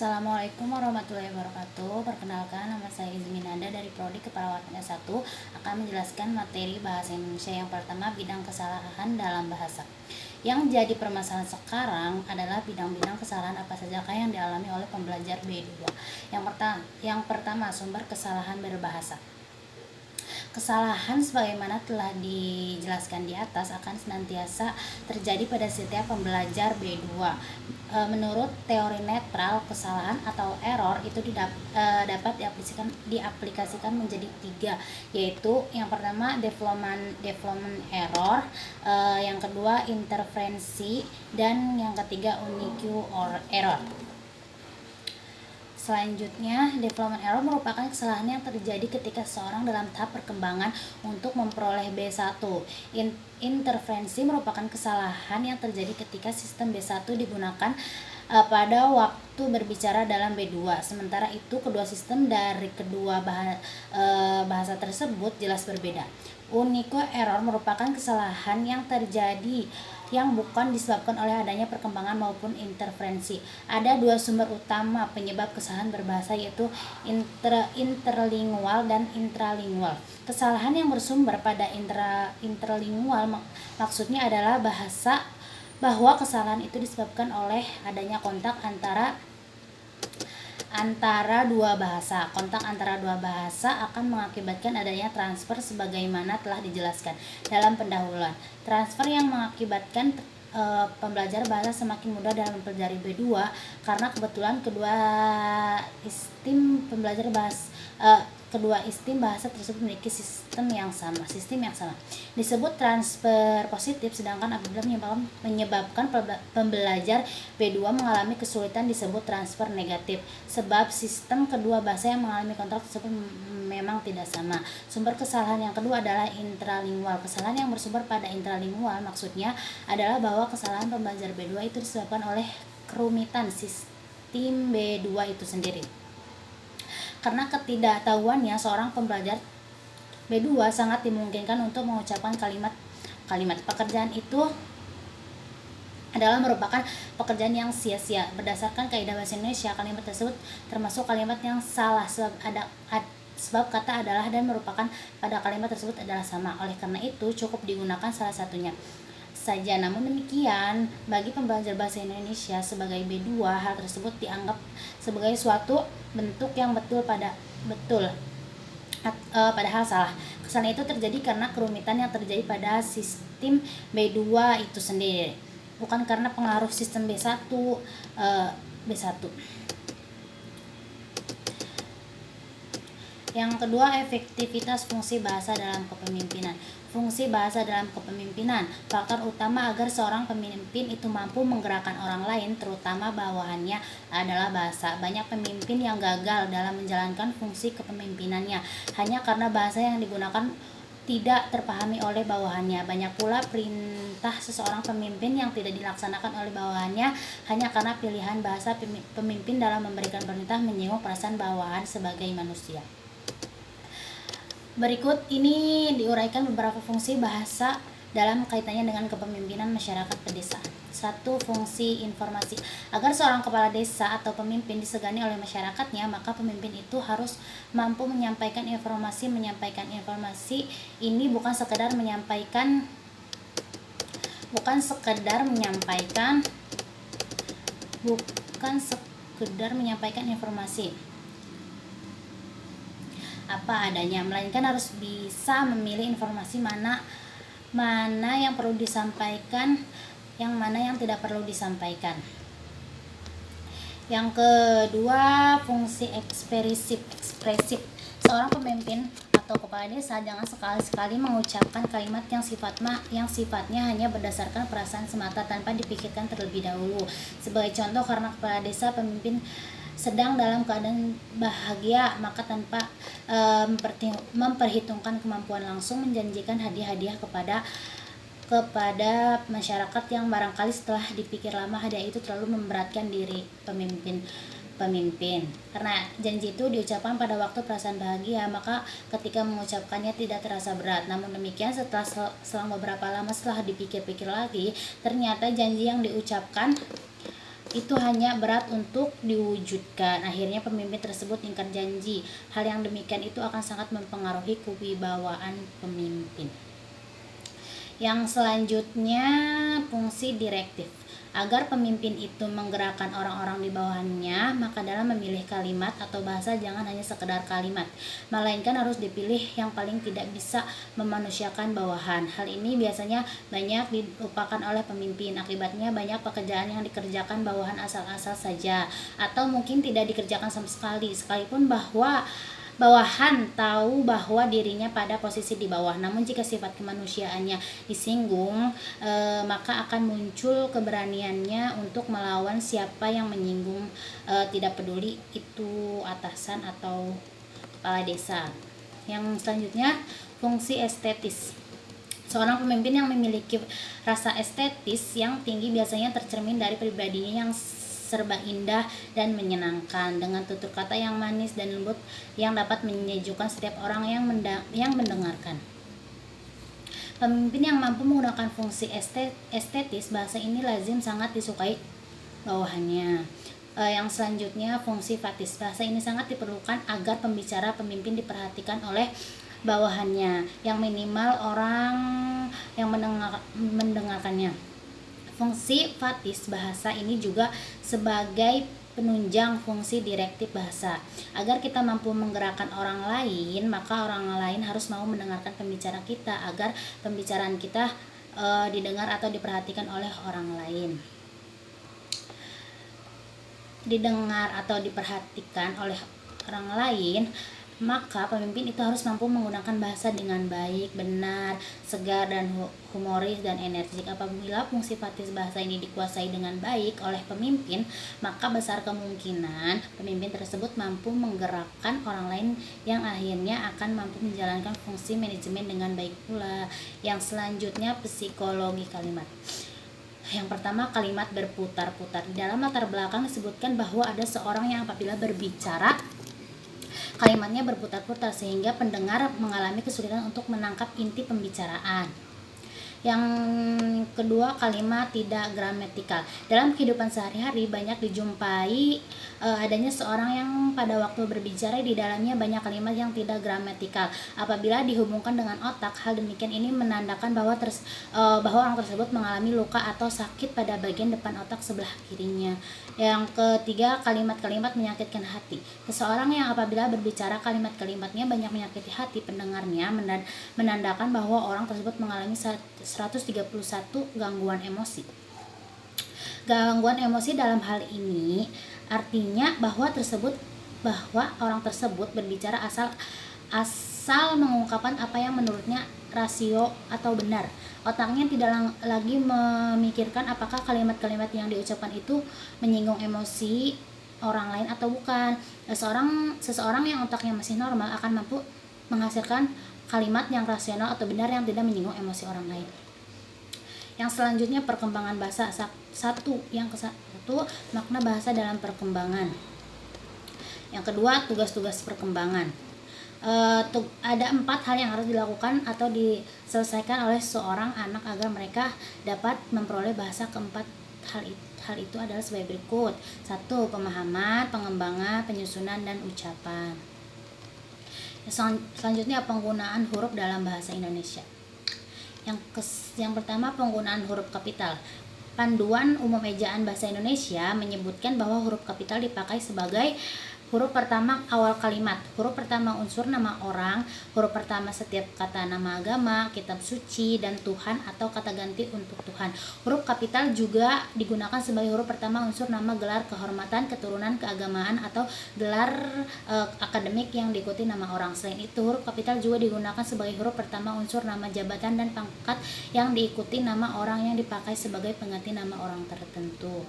Assalamualaikum warahmatullahi wabarakatuh. Perkenalkan, nama saya Izminanda dari Prodi Keperawatan S1 akan menjelaskan materi bahasa Indonesia. Yang pertama, bidang kesalahan dalam bahasa. Yang jadi permasalahan sekarang adalah bidang-bidang kesalahan apa sajakah yang dialami oleh pembelajar B2. Yang pertama, sumber kesalahan berbahasa. Kesalahan sebagaimana telah dijelaskan di atas akan senantiasa terjadi pada setiap pembelajar B2. Menurut teori netral, kesalahan atau error itu dapat diaplikasikan menjadi 3, yaitu yang pertama development error, yang kedua interferensi, dan yang ketiga unique error. Selanjutnya, development error merupakan kesalahan yang terjadi ketika seseorang dalam tahap perkembangan untuk memperoleh B1. Interferensi merupakan kesalahan yang terjadi ketika sistem B1 digunakan pada waktu berbicara dalam B2. Sementara itu, kedua sistem dari kedua bahasa tersebut jelas berbeda. Unique error merupakan kesalahan yang terjadi yang bukan disebabkan oleh adanya perkembangan maupun interferensi. Ada 2 sumber utama penyebab kesalahan berbahasa, yaitu interlingual dan intralingual. Kesalahan yang bersumber pada interlingual maksudnya adalah bahwa kesalahan itu disebabkan oleh adanya kontak antara dua bahasa. Kontak antara dua bahasa akan mengakibatkan adanya transfer sebagaimana telah dijelaskan dalam pendahuluan. Transfer yang mengakibatkan pembelajar bahasa semakin mudah dalam mempelajari B2 karena kebetulan kedua istim bahasa tersebut memiliki sistem yang sama. Disebut transfer positif, sedangkan apabila menyebabkan pembelajar B2 mengalami kesulitan disebut transfer negatif, sebab sistem kedua bahasa yang mengalami kontak tersebut memang tidak sama. Sumber kesalahan yang kedua adalah intralingual. Kesalahan yang bersumber pada intralingual maksudnya adalah bahwa kesalahan pembelajar B2 itu disebabkan oleh kerumitan sistem B2 itu sendiri. Karena ketidaktahuannya, seorang pembelajar B2 sangat dimungkinkan untuk mengucapkan kalimat pekerjaan itu adalah merupakan pekerjaan yang sia-sia. Berdasarkan kaidah bahasa Indonesia, kalimat tersebut termasuk kalimat yang salah sebab kata adalah dan merupakan pada kalimat tersebut adalah sama. Oleh karena itu, cukup digunakan salah satunya saja. Namun demikian, bagi pembelajar bahasa Indonesia sebagai B2, hal tersebut dianggap sebagai suatu bentuk yang padahal salah. Kesalahan itu terjadi karena kerumitan yang terjadi pada sistem B2 itu sendiri, bukan karena pengaruh sistem B1. Yang kedua, efektivitas fungsi bahasa dalam kepemimpinan. Fungsi bahasa dalam kepemimpinan, faktor utama agar seorang pemimpin itu mampu menggerakkan orang lain, terutama bawahannya, adalah bahasa. Banyak pemimpin yang gagal dalam menjalankan fungsi kepemimpinannya hanya karena bahasa yang digunakan tidak terpahami oleh bawahannya. Banyak pula perintah seseorang pemimpin yang tidak dilaksanakan oleh bawahannya hanya karena pilihan bahasa pemimpin dalam memberikan perintah menyinggung perasaan bawahan sebagai manusia. Berikut ini diuraikan beberapa fungsi bahasa dalam kaitannya dengan kepemimpinan masyarakat pedesaan. 1. Fungsi informasi. Agar seorang kepala desa atau pemimpin disegani oleh masyarakatnya, maka pemimpin itu harus mampu menyampaikan informasi. Menyampaikan informasi ini bukan sekedar menyampaikan informasi apa adanya, melainkan harus bisa memilih informasi mana yang perlu disampaikan, yang mana yang tidak perlu disampaikan. Yang kedua, fungsi ekspresif. Seorang pemimpin atau kepala desa jangan sekali-sekali mengucapkan kalimat yang sifatnya hanya berdasarkan perasaan semata tanpa dipikirkan terlebih dahulu. Sebagai contoh, karena kepala desa pemimpin sedang dalam keadaan bahagia, maka tanpa memperhitungkan kemampuan langsung menjanjikan hadiah-hadiah kepada masyarakat yang barangkali setelah dipikir lama hadiah itu terlalu memberatkan diri pemimpin. Karena janji itu diucapkan pada waktu perasaan bahagia, maka ketika mengucapkannya tidak terasa berat. Namun demikian, selang beberapa lama setelah dipikir-pikir lagi, ternyata janji yang diucapkan itu hanya berat untuk diwujudkan. Akhirnya pemimpin tersebut ingkar janji. Hal yang demikian itu akan sangat mempengaruhi kewibawaan pemimpin. Yang selanjutnya, fungsi direktif. Agar pemimpin itu menggerakkan orang-orang di bawahnya, maka dalam memilih kalimat atau bahasa jangan hanya sekedar kalimat, melainkan harus dipilih yang paling tidak bisa memanusiakan bawahan. Hal ini biasanya banyak dilupakan oleh pemimpin. Akibatnya banyak pekerjaan yang dikerjakan bawahan asal-asal saja, atau mungkin tidak dikerjakan sama sekali, sekalipun bawahan tahu bahwa dirinya pada posisi di bawah. Namun jika sifat kemanusiaannya disinggung, maka akan muncul keberaniannya untuk melawan siapa yang menyinggung, tidak peduli itu atasan atau kepala desa. Yang selanjutnya, fungsi estetis. Seorang pemimpin yang memiliki rasa estetis yang tinggi biasanya tercermin dari pribadinya yang serba indah dan menyenangkan, dengan tutur kata yang manis dan lembut yang dapat menyejukkan setiap orang yang mendengarkan. Pemimpin yang mampu menggunakan fungsi estetis bahasa ini lazim sangat disukai bawahannya. Yang selanjutnya, fungsi fatis. Bahasa ini sangat diperlukan agar pemimpin diperhatikan oleh bawahannya, yang minimal orang yang mendengarkannya. Fungsi fatis bahasa ini juga sebagai penunjang fungsi direktif bahasa. Agar kita mampu menggerakkan orang lain, maka orang lain harus mau mendengarkan pembicaraan kita agar pembicaraan kita didengar atau diperhatikan oleh orang lain. Didengar atau diperhatikan oleh orang lain, maka pemimpin itu harus mampu menggunakan bahasa dengan baik, benar, segar, dan humoris dan energik. Apabila fungsi fatis bahasa ini dikuasai dengan baik oleh pemimpin, maka besar kemungkinan pemimpin tersebut mampu menggerakkan orang lain yang akhirnya akan mampu menjalankan fungsi manajemen dengan baik pula. Yang selanjutnya, psikologi kalimat. Yang pertama, kalimat berputar-putar. Di dalam latar belakang disebutkan bahwa ada seorang yang apabila berbicara, kalimatnya berputar-putar sehingga pendengar mengalami kesulitan untuk menangkap inti pembicaraan. Yang kedua, kalimat tidak gramatikal. Dalam kehidupan sehari-hari banyak dijumpai adanya seorang yang pada waktu berbicara di dalamnya banyak kalimat yang tidak gramatikal. Apabila dihubungkan dengan otak, hal demikian ini menandakan bahwa orang tersebut mengalami luka atau sakit pada bagian depan otak sebelah kirinya. Yang ketiga, kalimat-kalimat menyakitkan hati. Seseorang yang apabila berbicara kalimat-kalimatnya banyak menyakiti hati pendengarnya menandakan bahwa orang tersebut mengalami 131 gangguan emosi. Gangguan emosi dalam hal ini artinya bahwa orang tersebut berbicara asal mengungkapkan apa yang menurutnya rasio atau benar. Otaknya tidak lagi memikirkan apakah kalimat-kalimat yang diucapkan itu menyinggung emosi orang lain atau bukan. Seseorang yang otaknya masih normal akan mampu menghasilkan kalimat yang rasional atau benar yang tidak menyinggung emosi orang lain. Yang selanjutnya, perkembangan bahasa. Yang ke-1, makna bahasa dalam perkembangan. Yang kedua, tugas-tugas perkembangan. Ada 4 hal yang harus dilakukan atau diselesaikan oleh seorang anak agar mereka dapat memperoleh bahasa. Keempat hal itu adalah sebagai berikut. 1. Pemahaman, pengembangan, penyusunan, dan ucapan. Selanjutnya, penggunaan huruf dalam bahasa Indonesia. Yang pertama, penggunaan huruf kapital. Panduan Umum Ejaan Bahasa Indonesia menyebutkan bahwa huruf kapital dipakai sebagai huruf pertama awal kalimat, huruf pertama unsur nama orang, huruf pertama setiap kata nama agama, kitab suci, dan Tuhan atau kata ganti untuk Tuhan. Huruf kapital juga digunakan sebagai huruf pertama unsur nama, gelar, kehormatan, keturunan, keagamaan, atau gelar akademik yang diikuti nama orang. Selain itu, huruf kapital juga digunakan sebagai huruf pertama unsur nama, jabatan, dan pangkat yang diikuti nama orang yang dipakai sebagai pengganti nama orang tertentu.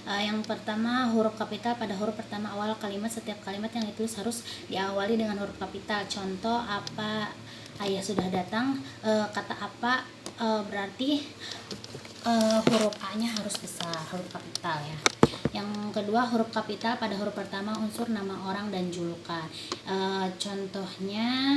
Yang pertama, huruf kapital pada huruf pertama awal kalimat. Setiap kalimat yang ditulis harus diawali dengan huruf kapital. Contoh, apa, ayah sudah datang. Kata apa berarti huruf A-nya harus besar, huruf kapital ya. Yang kedua, huruf kapital pada huruf pertama unsur nama orang dan julukan. Contohnya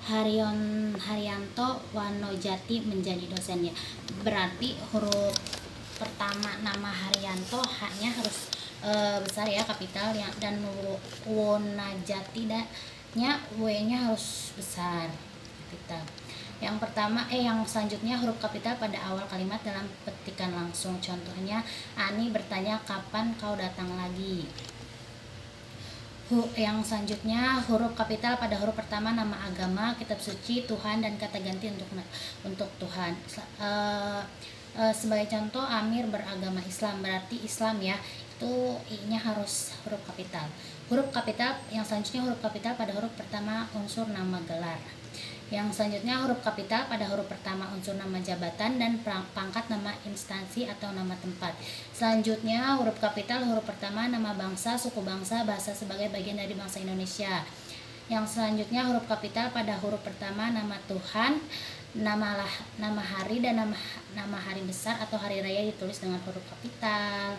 Haryanto Wanojati menjadi dosennya. Berarti huruf pertama nama Haryanto H-nya harus besar ya, kapital ya, dan Wanojati nya W-nya harus besar, kapital. Yang selanjutnya huruf kapital pada awal kalimat dalam petikan langsung. Contohnya, Ani bertanya kapan kau datang lagi. Yang selanjutnya huruf kapital pada huruf pertama nama agama, kitab suci, Tuhan, dan kata ganti untuk Tuhan. Sebagai contoh, Amir beragama Islam, berarti Islam ya, itu I-nya harus huruf kapital. Huruf kapital yang selanjutnya huruf kapital pada huruf pertama unsur nama gelar. Yang selanjutnya huruf kapital pada huruf pertama unsur nama jabatan dan pangkat nama instansi atau nama tempat. Selanjutnya huruf kapital huruf pertama nama bangsa, suku bangsa, bahasa sebagai bagian dari bangsa Indonesia. Yang selanjutnya huruf kapital pada huruf pertama nama Tuhan, nama hari, dan nama hari besar atau hari raya ditulis dengan huruf kapital.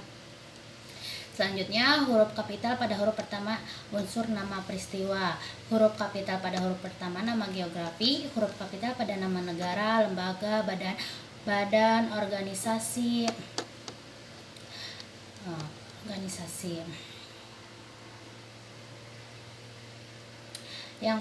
Selanjutnya huruf kapital pada huruf pertama unsur nama peristiwa, huruf kapital pada huruf pertama nama geografi, huruf kapital pada nama negara, lembaga, badan, organisasi. Yang